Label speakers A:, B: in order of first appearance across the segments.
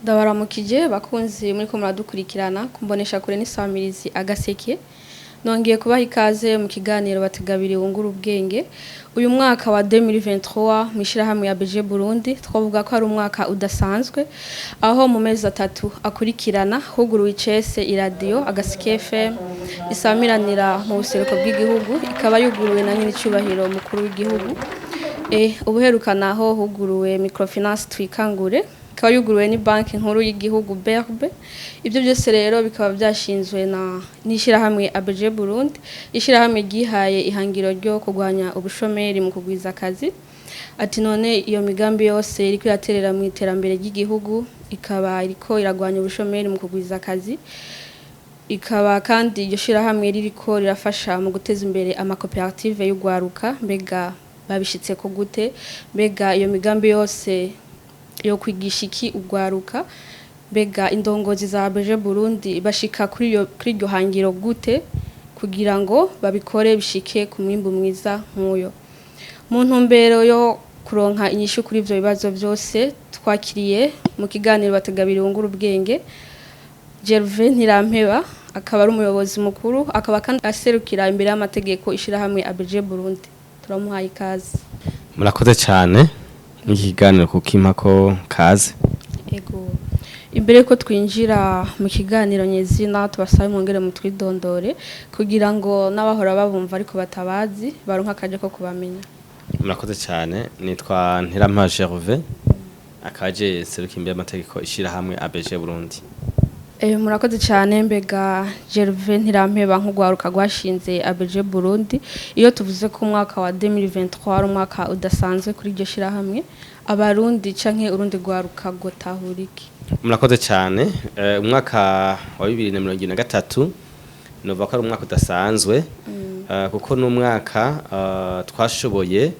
A: Ndabaramukije bakunzi muri ko muradukurikirana kumbonesha kure n'isamirizi Agaseke. Nongeye kubaha ikaze mu kiganiro bategabiri wungure ubwenge. Uyu mwaka wa 2023 mu Ishirahamwe ABG Burundi twavuga ko ari umwaka udasanzwe aho mu mezi atatu akurikirana huguruwe icese iradio Agaseke FM isamiranira mu buseruko bw'igihugu ikaba yuguruwe na nyine cyubahiro mukuru w'igihugu. Ubuherukana aho huguruwe microfinance twikangure ikaba yuguruwe ni banki nkuru y'igihugu BRB. Ibyo byose rero bikaba byashinzwe na n'Ishirahamwe ABG Burundi, ishirahamwe gihaye ihangiro ryo kugwanya ubushomeri mu kugwiza akazi. Ati none iyo migambi yose iriko iraterera mu iterambere ry'igihugu ikaba iriko iragwanya ubushomeri mu kugwiza akazi. Ikaba kandi iryo shirahamwe ririko rirafasha mu guteza imbere amakoperative y'ugwaruka. Mbega babishitse ko gute? Mbega iyo migambi yose yo kwigisha iki ugwaruka? Mbega indongozi za ABG Burundi bashika kuri iryo hangiro gute kugira ngo babikore bishike ku mwimbu mwiza nk'uyo? Mu ntumbero yo kuronka inyishu kuri ivyo bibazo byose twakiriye mu kiganiro bategabiri wungure ubwenge Gervais NTIRAMPEBA akaba ari umuyobozi mukuru akaba kandi aserukira imbere y'amategeko Ishirahamwe ABG Burundi. Turamuhaye ikaze.
B: Murakoze cyane n'ikiganiro kukimpako kaze.
A: Ego. Imbere ko twinjira mu kiganiro nyezina tubasabe mwongere mu twidondore kugira ngo n'abahora babumva ariko batabazi baronka akaje ko kubamenya.
B: Murakoze cyane nitwa NTIRAMPEBA Gervais akaje seruka imbere y'amategeko Ishirahamwe ABG Burundi.
A: Murakoze cyane mbega Gervais NTIRAMPEBA nk'ugwaruka gwashinze ABG Burundi. Iyo tuvuze ko umwaka wa 2023 ari umwaka udasanzwe kuri iryo shirahamwe abarundi canke urundi gwaruka gotahuriki.
B: Murakoze cyane umwaka wa 2023 nova ko ari umwaka udasanzwe kuko n'umwaka twashoboye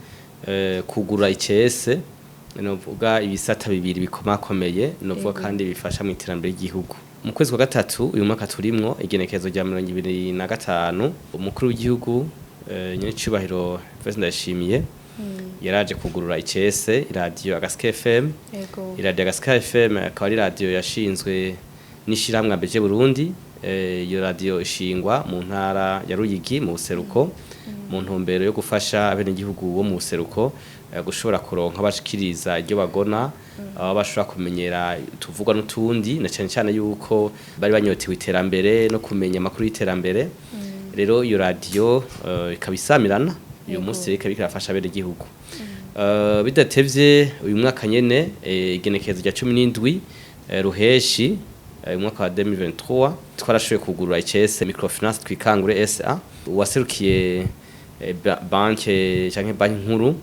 B: kugura icese novuga ibisata bibiri bikomakomeye novuga kandi bifasha mu iterambere ry'igihugu. Mu kwezi kwa gatatu uyu mwaka turimwo igenekerezo rya 2025 umukuru w'igihugu nyine cyubahiro Gervais ndashimiye yaraje kugurura icese radio Agaseke FM. Radio Agaseke FM akaba ari radio yashinzwe n'Ishirahamwe ABG Burundi. Iyo radio ishingwa mu ntara ya Ruyigi mu buseruko mu ntumbero yo gufasha abene gihugu bo mu buseruko gushobora kuronka bashikiriza iryo bagona bashobora kumenyera tuvugwa n'utundi na cyane cyane yuko bari banyotewe iterambere no kumenya amakuru y'iterambere. Rero iyo radio ikabisamirana uyu munsi ikaba irafasha abene gihugu. Bidatevye uyu mwaka nyene igenekerezo rya 17 ruheshi uyu mwaka wa 2023 twarashoboye kugurura icese microfinance twikangure SA waserukiye banki canke banki nkuru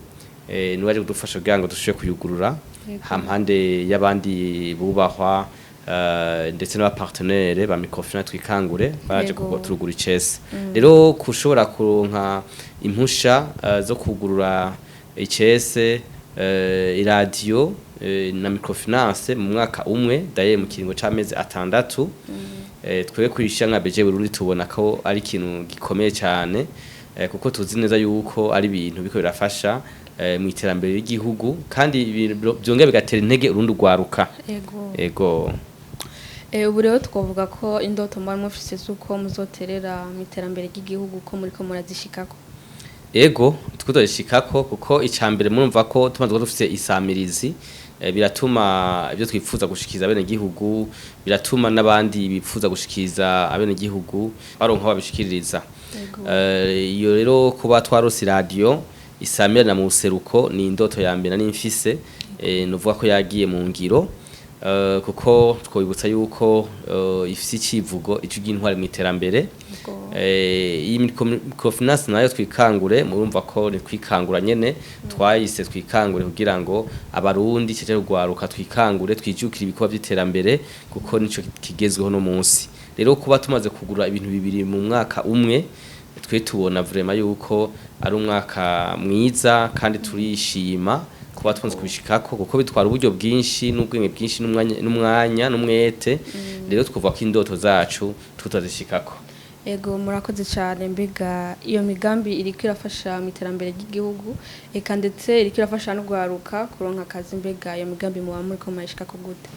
B: niwe aje kudufasha kugira ngo dushobore kuyugurura hampande y'abandi bubahwa ndetse n'abapartenaire ba microfinance twikangure baje kuturugura icese. Rero kushobora kuronka impusha zo kugurura icese iradio na microfinance mu mwaka umwe daye mu kiringo c'amezi atandatu. Twebwe kwisha nka ABG Burundi tubona ko ari ikintu gikomeye cyane kuko tuzi neza yuko ari ibintu biko birafasha mu iterambere ry'igihugu kandi byongera bigatera intege urundi gwaruka. Ego.
A: Ubu rero twavuga ko indoto mwari mufise zuko muzoterera mu iterambere ry'igihugu ko muri ko murazishikako.
B: Ego tukuzishikako kuko icambere murumva ko tumaze dufite isamirizi biratuma ibyo twifuza gushikiza abene gihugu biratuma nabandi bifuza gushikiza abene gihugu baronka babishikiririza. Iyo rero kuba twarose radio isamirana mu buseruko ni indoto ya mbere n'imfise novuga ko yagiye mu ngiro kuko twibutsa yuko ifisi civugo icugi intwari mu iterambere. Iyi microfinance nayo twikangure murumva ko ni kwikangura nyene twayise twikangure kugira ngo abarundi cece rugwaruka twikangure twijukira ibikorwa by'iterambere kuko nico kigezweho no munsi. Rero kuba tumaze kugura ibintu bibiri mu mwaka umwe twe tubona vraiment yuko ari umwaka mwiza kandi turishima kuba twonze kubishikako kuko bitwara uburyo bwinshi n'ubwenge bwinshi n'umwanya n'umwete. Rero tkuvuga ko indoto zacu tutazishikako.
A: Ego murakoze cyane mbega iyo migambi iriko irafasha mu iterambere ry'igihugu eka ndetse iriko irafasha no gwaruka kuronka akazi mbega iyo migambi mu bamuri ko mayishika ko gute?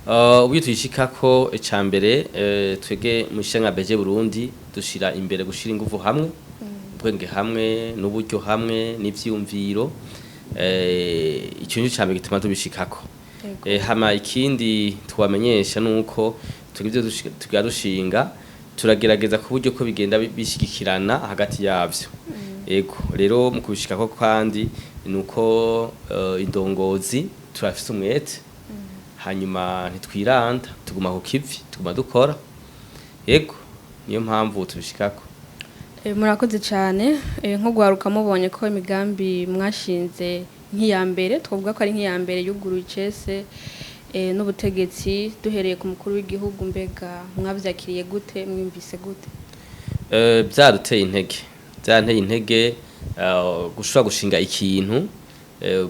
B: Ubu tuyishikako icambere twege mu Ishirahamwe ABG Burundi dushira imbere gushira ingufu hamwe ubwenge hamwe n'uburyo hamwe n'ivyumviro ico nico cambere gituma tubishikako hama ikindi twamenyesha nuko tugivyo tugarushinga turagerageza ku buryo ko bigenda bishigikirana hagati yavyo ego rero mu kubishikako kandi nuko indongozi turafise umwete hanyuma ntitwiranda tuguma ku kivi tuguma dukora yego niyo mpamvu tubishikako
A: murakoze cyane nko gwaruka mubonye ko imigambi mwashinze nk'iyambere twavuga ko ari nk'iyambere yuguruye icese n'ubutegetsi duhereye ku mukuru w'igihugu mbega mwavyakiriye gute mwimvise gute
B: byaruteye intege gushobora gushinga ikintu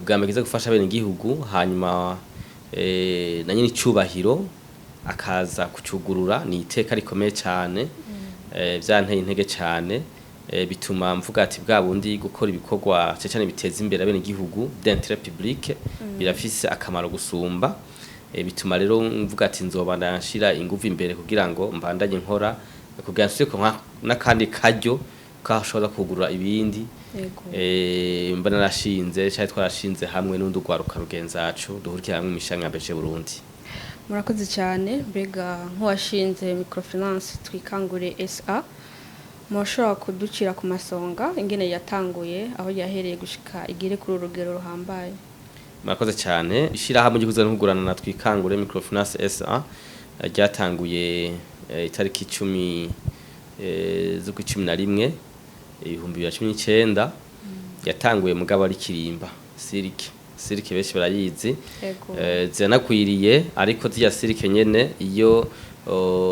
B: bwamegeze gufasha bene igihugu hanyuma na nyine icubahiro akaza kucugurura ni iteka rikomeye cyane byanteye intege cyane bituma mvuga ati bwa bundi gukora ibikorwa cyane biteza imbere bene igihugu d'intérêt public birafise akamaro gusumba bituma rero mvuga ati nzoba ndashira ingufu imbere kugira ngo mbandanye nkora kugira nsiko nakandi karyo kashobora kugurura ibindi mbana narashinze cyari twarashinze hamwe n'undi ugwaruka rugenzacu duhurikira hamwe imishanga ABG Burundi.
A: Murakoze cyane mbega nk'uwashinze microfinance twikangure SA mushobora kuducira ku masonga ingene yatanguye aho yahereye gushika igire kuri urugero ruhambaye.
B: Murakoze cyane ishirahamwe ry'ikuza n'kugurana na twikangure microfinance SA ryatanguye itariki 10 z'ukwa 11 2019 yatanguye mugabo ari kirimba sirike benshi barayizi zanakwiriye ariko zya sirike nyene iyo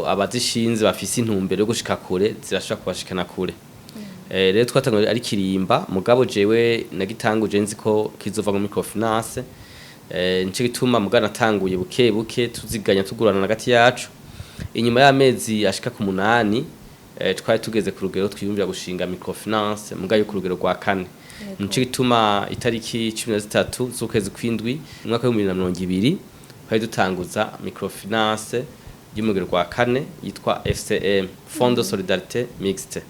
B: abazishinze bafise intumbero yo gushika kure zirashaka kubashikana kure rero twatanguye ari kirimba mugabo jewe nagitanguje nzi ko kizova mu microfinance nico gituma mugana natanguye buke buke tuziganya tugurana hagati yacu inyuma y'amezi ashika ku 8 twari tugeze ku rugero twiyumvira gushinga microfinance mugayo ku rugero rwa 4 nico gituma itariki 13 z'ukwezi kw'indwi mwaka wa 2020 twari dutanguza microfinance y'umugero rwa 4 yitwa FCM Fond de Solidarité Mixte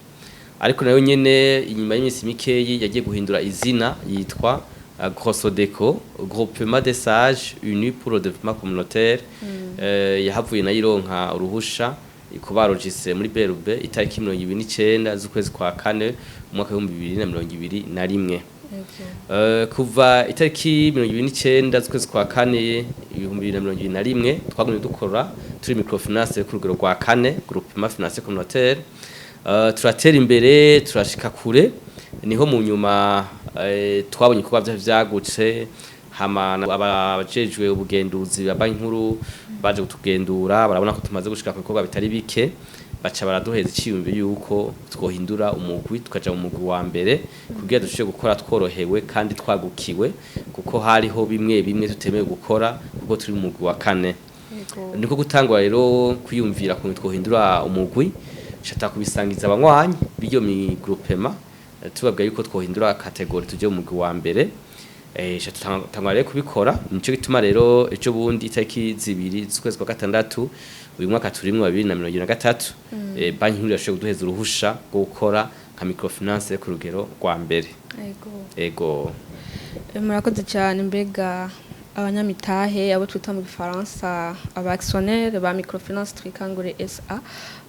B: ariko nayo nyene inyuma y'imisi mikeyi yagiye guhindura izina yitwa Grosodeco Groupement des Sages Unis pour le Développement Communautaire yahavuye nayironka uruhusha ikubarojise muri BRB itariki 29 z'ukwezi kwa 4 umwaka wa 2021 kuva itariki 29 z'ukwezi kwa 4 2021 twagumye dukora turi microfinance ku rugero rwa 4 groupement financier communautaire turatera imbere turashika kure niho mu nyuma twabonye kuba vyagutse hama abajejwe ubugenduzi ba banki nkuru baje kutugendura barabona ko tumaze gushika ku bikorwa bitari bike baca baraduheza iciyumviro yuko twohindura umugwi tukaja mu mugwi wa mbere kugira dushobore gukora tworohewe kandi twagukiwe kuko hariho bimwe tutemewe gukora kuko turi mu mugwi wa 4 niko gutangura rero kwiyumvira ku twohindura umugwi shata kubisangiza abanywanyi biyo mi groupement tubabwa yuko twohindura category tuje mu mugwi wa mbere tangwa rero kubikora nico gituma rero ejo bundi itariki 2 z'ukwezi kwa 6 uyu mwaka turimwe 2023 banki nkuru yashoboye kuduheza uruhusha rwo gukora nka microfinance ku rugero rwa mbere ego
A: murakoze cyane mbega abanyamitahe abo twita mu Faransa abactionnaire ba microfinance twikangure SA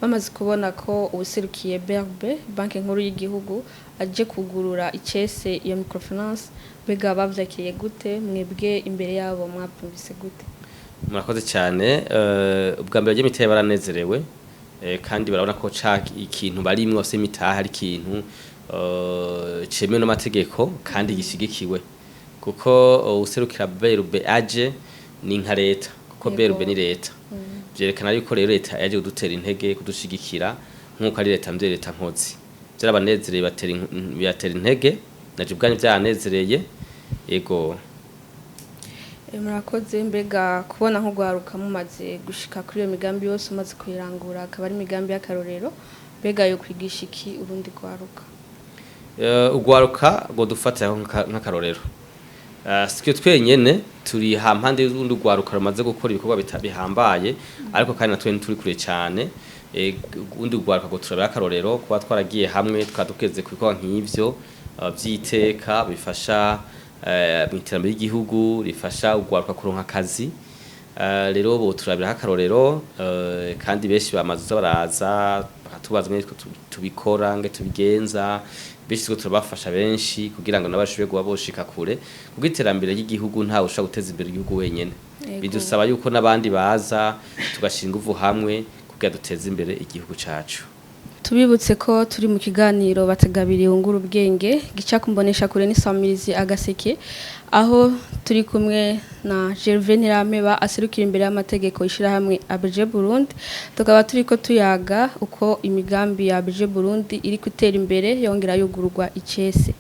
A: bamaze kubona ko ubuserukiye BRB banki nkuru y'igihugu aje kugurura icese iyo microfinance bega bavyakiriye gute mwebwe imbere yabo mwabyumvise gute
B: murakoze cyane ubwa mbere y'imitahe baranezerewe kandi barabona ko ikintu barimwe bose imitahe ari ikintu cemewe n'amategeko kandi gishigikiwe kuko userukira BRB aje ni nka leta kuko BRB ni leta byerekana yuko rero leta yaje kudutera intege kudushigikira nkuko ari leta mvye leta nkozi byarabanezereye batera intege naje ubwanyu byanezereye ego
A: murakoze mbega kubona nko gwaruka mumaze gushika kuri iyo migambi yose umaze kuyirangura akaba ari migambi y'akarorero mbega yo kwigisha iki urundi gwaruka
B: ugwaruka ngo dufatira nk'akarorero sikyo twenyene turi hampande y'urundi rwaruka rumaze gukora ibikorwa bihambaye ariko kandi natwe ntituri kure cyane urundi rwaruka ngo turabera akarorero kuba twaragiye hamwe tukadukeze ku bikorwa nk'ivyo by'iteka bifasha mu iterambere ry'igihugu rifasha urwaruka kuronka akazi rero bo turabira akarorero kandi benshi bamaze baraza bakatubaza nge tubikora nge tubigenza benshi turabafasha benshi kugira ngo nabashobye kuba boshika kure kuko iterambere ry'igihugu nta usha guteza imbere igihugu wenyene bidusaba yuko nabandi baza tugashinga uvu hamwe kugira duteze imbere igihugu cacu.
A: Tubibutse ko turi mu kiganiro bategabiri wungura ubwenge gica kumbonesha kure n'isamirizi Agaseke aho turi kumwe na Gervais NTIRAMPEBA aserukira imbere y'amategeko Ishirahamwe ABG Burundi tukaba turi ko tuyaga uko imigambi ya ABG Burundi iri gutera imbere yongera yugururwa icese.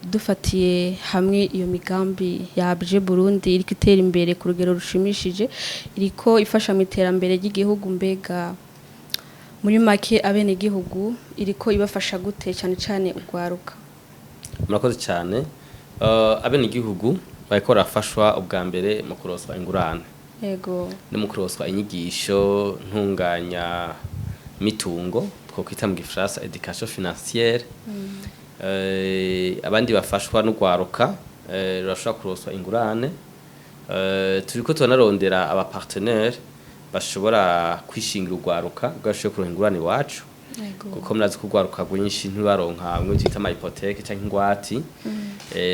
A: Dufatiye hamwe iyo migambi ya ABG Burundi iri gutera imbere ku rugero rushimishije iriko ifasha mu iterambere ry'igihugu mbega muri make abene gihugu iriko ibafasha gute cyane cyane urwaruka.
B: Murakoze cyane abene gihugu bariko rafashwa ubwa mbere mu kuroswa ingurane
A: yego
B: no mu kuroswa inyigisho ntunganya mitungo twokwita mu Gifaransa education financière abandi bafashwa n'urwaruka rurashobora kuroswa ingurane turiko tunarondera aba partenaire bashobora kwishingira urwaruka rwashoboye kuronka ingurane iwacu kuko murazi ko urwaruka rwinshi ntibaronka mwe twita ama hypothèque cyangwa ingwati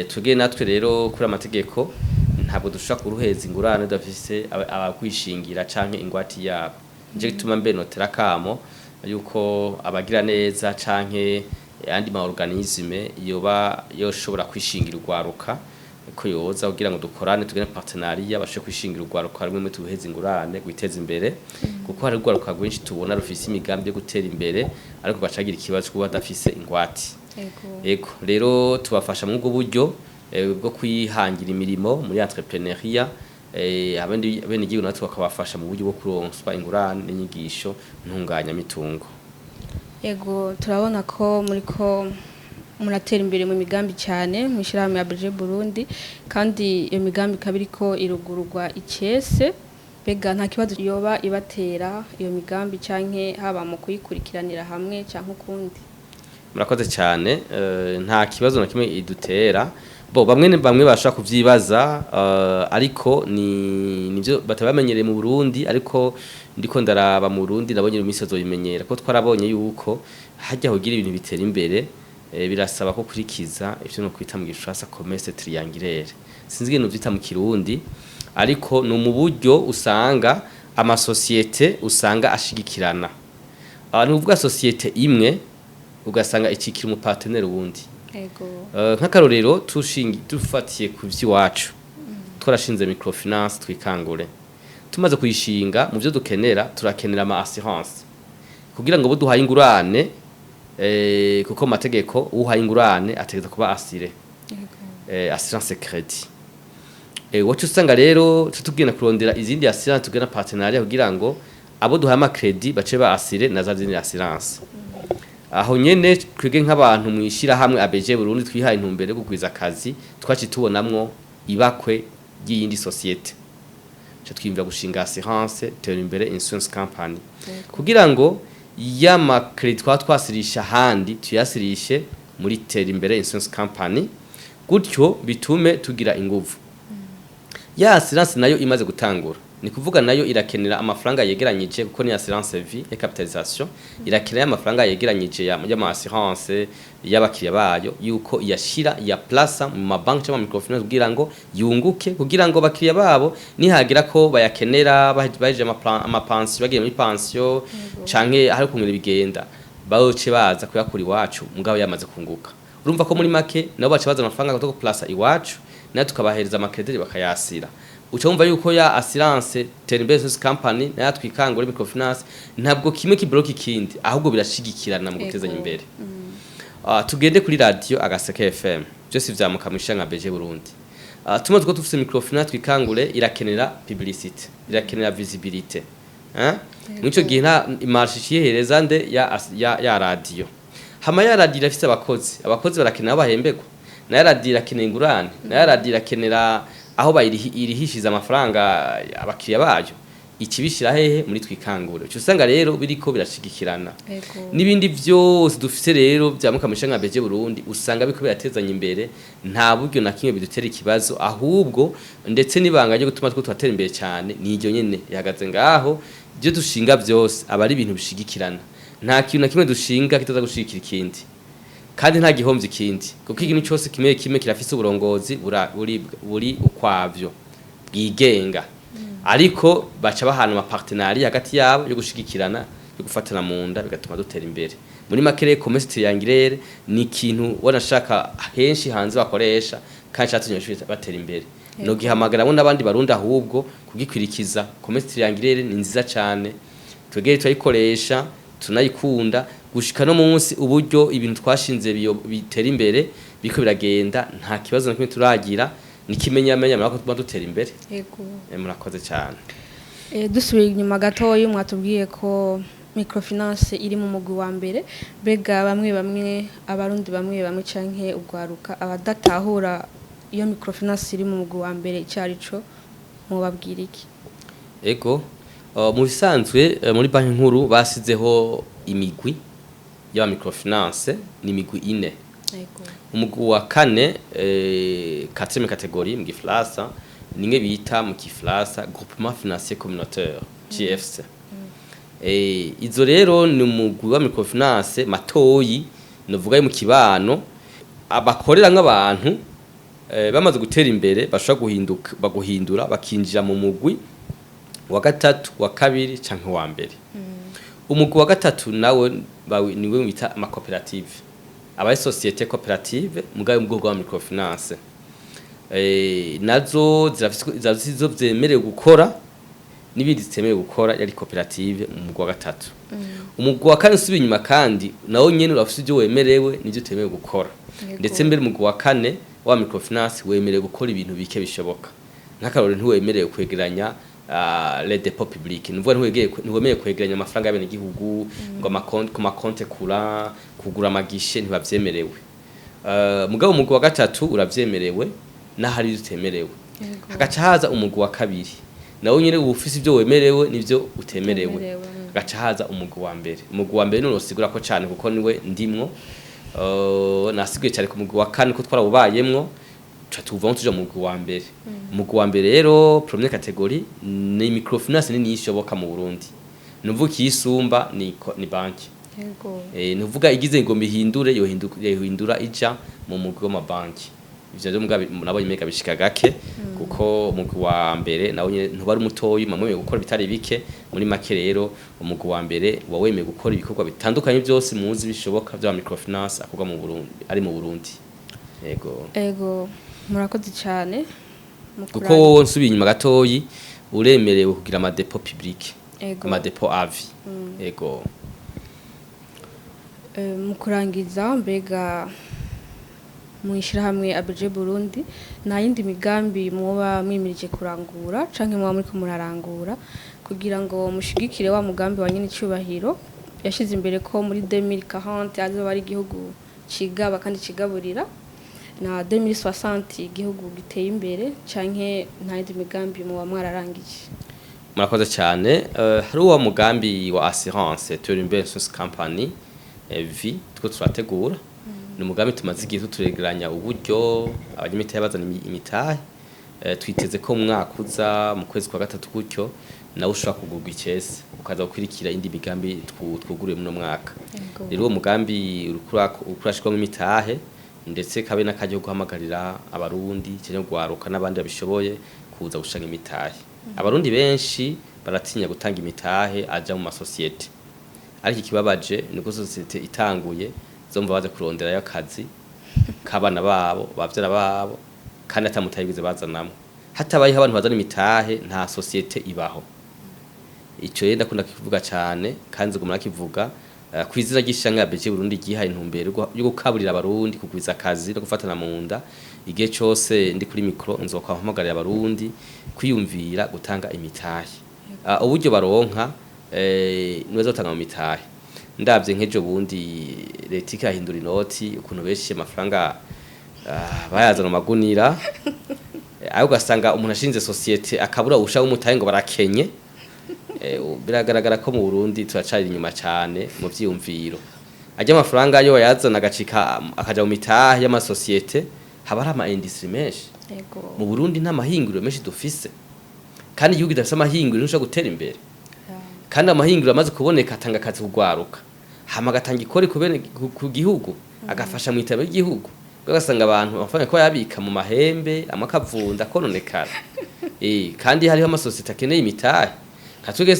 B: tugiye natwe rero kuri amategeko ntabwo dushaka kuruheza ingurane dafise abakwishingira canke ingwati yabo nje gituma mbe notera kamo yuko abagira neza canke andi ma organisme yoshobora kwishingira urwaruka ko yoza kugira ngo dukorane tugene partenariat bashe kwishingira urwaruka rumwe mu tubuheza ingurane gwiteza imbere kuko hari urwaruka rwinshi tubona rufise imigambi yo gutera imbere ariko bacagira ikibazo kuba badafise ingwati ego rero tubafasha mu bwo buryo bwo kwihangira imirimo muri entrepreneuria abandi bene igihugu natwe bakabafasha mu buryo bwo kuronswa ingurane n'inyigisho ntunganya mitungo.
A: Ego turabona ko muriko muratera imbere mu migambi cyane mu Ishirahamwe ABG Burundi kandi iyo migambi kabiri ko irugururwa icese bega nta kibazo yoba ibatera iyo migambi canke haba mu kuyikurikiranira hamwe canke ukundi.
B: Murakoze cyane nta kibazo na kimwe idutera bo bamwe bashaka kuvyibaza ariko nivyo batabamenyereye mu Burundi ariko ndiko ndaraba mu Burundi nabonye imisozo yimenyera ko twarabonye yuko hajya kugira ibintu bitera imbere birasaba ko kurikiza ivyo no kwita mu Gifaransa commerce triangulaire sinzi ibintu vyita mu Kirundi ariko no mu buryo usanga ama societe usanga ashigikirana abantu uvuga societe imwe ugasanga ikikira mu partenaire wundi
A: ego
B: nk'akarorero dufatiye ku vy'iwacu twarashinze microfinance twikangure tumaze kuyishinga mu byo dukenera turakenera ama assurance kugira ngo buduhaye ingurane kuko mategeko uhaye ingurane ategeza kuba assuré assurance credit wacu usanga rero tutugenda kurondera izindi assurance tugena partenariat kugira ngo abo duhaye ama credit bace ba assuré na zazindi assurance aho nyene twige nk'abantu mwishira hamwe ABG Burundi twihaye intumbere yo kugwiza akazi twaci tubonamwo ibakwe y'iyindi societe cyo twimvira gushinga assurance iterambere insurance company kugira ngo yama credit twasirisha handi tuyasirishe muri iterambere insurance company gutyo bitume tugira inguvu ya assurance nayo imaze gutangura ni kuvuga nayo irakenera amafaranga yegeranyije kuko ni assurance vie et capitalisation irakenera amafaranga yegeranyije ya assurance y'abakiriya bayo yuko yashira ya plaza mu mabanki cyangwa microfinance kugira ngo yunguke kugira ngo bakiriya babo nihagira ko bayakenera baje ama pension bagiye muri pension canke hari kumwe bigenda baoce baza kuyakura iwacu mugabo yamaze kunguka urumva ko muri make nabo bace baza amafaranga ko plaza iwacu na tukabahereza amakredit bakayasira ucumva yuko ya assurance Termbese company na twikangura microfinance ntabwo kimwe kiblock ikindi ahubwo birashigikirana mu gutezanya imbere tugende kuri radio Agaseke FM byose vyamuka mu Ishirahamwe ABG Burundi tumaze ko tufise microfinance twikangure irakenera publicity irakenera visibility nico gihe nta marché cihereza nde ya radio hama ya radio irafise abakozi barakenera bahembegwa na ya radio irakenera ingurane na ya radio irakenera aho bayirihishiza amafaranga abakiriya bayo ikibishira hehe muri twikangure cyo usanga rero biriko birashigikirana nibindi byose dufise rero byamuka musha nka ABG Burundi usanga biko biratezanya imbere nta buryo na kimwe bidutera ikibazo ahubwo ndetse nibanganye gutuma twatera imbere cyane niryo nyene yahagaze ngaho byo dushinga byose aba ari ibintu bishigikirana nta kintu na kimwe dushinga kitaza gushigikira ikindi kandi nta gihomvye ikindi kuko ikintu cyose kimwe kirafise uburongozi buri ukwavyo bwigenga ariko baca bahana ama partenariat hagati yabo yo gushigikirana yo gufatana mu nda bigatuma dutera imbere muri makere commerce triangulaire ni ikintu wanashaka henshi hanze bakoresha kandi cyatumye batera imbere no gihamagara n'abandi barundi ahubwo kugikwirikiza commerce triangulaire ni nziza cyane twegere tuyikoresha tunayikunda gushika no munsi uburyo ibintu twashinze bitera imbere biko biragenda nta kibazo nakimwe turagira nikimenyamenya murako dutera imbere
A: yego
B: murakoze cyane
A: dusubiye inyuma gatoyi mwatubwiye ko microfinance iri mu mugwi wa mbere bega bamwe abarundi bamwe canke ugwaruka abadatahura iyo microfinance iri mu mugwi wa mbere cyarico mu babwira iki
B: ego mu bisanzwe muri banki nkuru basizeho imigwi ya microfinance ni imigwi ine umugwi wa kane 4e catégorie mu giflasa ninge bita mu giflasa groupement financier communautaire GFC izo rero ni umugwi wa microfinance matoyi novuga mu kibano abakorera nk'abantu bamaze gutera imbere bashobora baguhindura bakinjira mu mugwi wa gatatu wa kabiri canke wa mbere umugwi wa gatatu nawe niwe bita ama cooperative abaye societe cooperative mugaye mu bwoko wa microfinance nazo zirafizo byemerewe gukora nibindi zitemerewe gukora yari cooperative mu mugwi wa gatatu umugwi wa kane usubiye inyuma kandi nawo nyene urafise ibyo wemerewe n'ibyo utemerewe gukora ndetse mbere umugwi wa kane wa microfinance wemerewe gukora ibintu bike bishoboka nk'akarore ntiwemerewe kwegeranya les dépôts publics nuvuga ntiwemerewe kwegeranya amafaranga y'abene gihugu ngo ku makonte kura kugura amagishe ntibavyemerewe mugabo umugwi wa gatatu uravyemerewe n'ahari utemerewe hagaca haza umugwi wa kabiri nawo nyene ubufise ibyo wemerewe n'ivyo utemerewe hagaca haza umugwi wa mbere nurosigura ko cyane kuko niwe ndimwo nasiguye cyane ku mugwi wa kane ko twarabubayemwo tuva tuja mu mugwi wa mbere umugwi wa mbere rero première catégorie ni microfinance ni ishoboka mu Burundi nuvuga yisumba ni banki
A: yego
B: nuvuga igize ngo mihindure yohindura ija mu mugwi wa mabanki ivyo rero mugabe nabo imeka bishika gake kuko umugwi wa mbere nawo ntubari mutoyi mamwe gukora bitari bike muri make rero umugwi wa mbere wawemeye gukora ibikorwa bitandukanye byose muzi bishoboka bya microfinance akorwa mu Burundi ari mu Burundi
A: ego murakoze cyane
B: kuko wowe nsubiye inyuma gatoyi uremerewe kugira ama dépôt public ama dépôt avis ego
A: mu kurangiza mbega mu Ishirahamwe ABG Burundi na yindi migambi muba mwimirije kurangura canke muba muri ko murarangura kugira ngo mushigikire wa mugambi wa nyine cyubahiro yashize imbere ko muri 2040 azoba ari igihugu cigaba kandi cigaburira na 2060 igihugu giteye imbere canke nta yindi migambi muba mwararangije
B: murakoze cyane hari uwa mugambi wa assurance iterambere company vi two turategura ni umugambi tumaze igihe turegeranya uburyo abanyamitahe bazana imitahe twiteze ko mwaka uza mu kwezi kwa gatatu gutyo nawe ushobora kugurwa icese ukaza gukurikira indi migambi twuguriye mu mwaka rero uwo mugambi ukurashirwamo imitahe ndetse kabe n'akajyo guhamagarira abarundi cyane gwaruka n'abandi babishoboye kuza gushanga imitahe abarundi benshi baratinya gutanga imitahe aja mu masosiyete ariko ikibabaje niko societe itanguye zomba baje kurondera y'akazi kabana babo bavyara babo kandi atamutayigize bazanamo hatabaye abantu bazana imitahe nta societe ibaho ico yenda kunda kivuga cyane kandi ngumara kivuga kwizira gishanga ABG Burundi gihaye intumbero yo gukaburira abarundi kugwiza akazi no gufatana mu nda igihe cyose ndi kuri micro nzokwahamagarira abarundi kwiyumvira gutanga imitahe uburyo baronka niweza gutanga mu mitahe ndabye nk'ejo bundi leta ikahindura inoti ukuntu beshe amafaranga bayazana magunira ayo gasanga umuntu ashinze societe akabura usha umutahe ngo barakenye biragaragara ko mu Burundi turacari inyuma cyane mu vyiyumviro ajya amafaranga yo yazana agacika akaja mu mitahe y'ama societe haba ari ama industry menshi mu Burundi nta mahinguriro menshi dufise kandi igihugu gidafise amahinguriro ntusha gutera imbere kandi amahinguriro amaze kuboneka atanga akazi kugwaruka hama gatanga ikori ku gihugu agafasha mu iterambere ry'igihugu ugasanga abantu bafanya ko yabika mu mahembe amakavunda kononekara kandi hariho amasosiyete akeneye imitahe katwege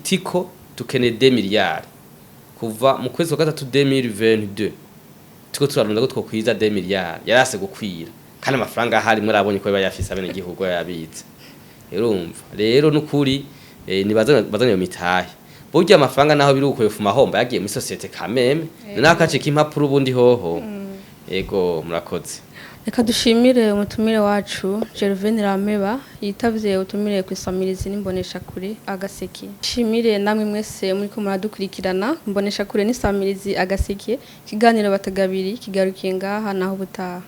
B: tiko tukeneye 2 miliyari kuva mu kwezi kwa 3 2022 tuko turarunda ko twokwiza 2 miliyari yarase gukwira kandi amafaranga ahari murabonye ko bayafise abene igihugu yabitse urumva rero nukuri bazanye yo mitahe burya amafaranga naho biruko yofuma homba yagiye mu societe kameme nakacika impapuro ubundi hoho ego murakoze
A: reka dushimire umutumire wacu Gervais NTIRAMPEBA yitavye utumire kwisamiriza n'imbonesha kure Agaseke shimire namwe mwese muri ko muradukurikirana mbonesha kure n'isamirizi Agaseke kiganiro batagabiri kigarukiye ngaha naho butaha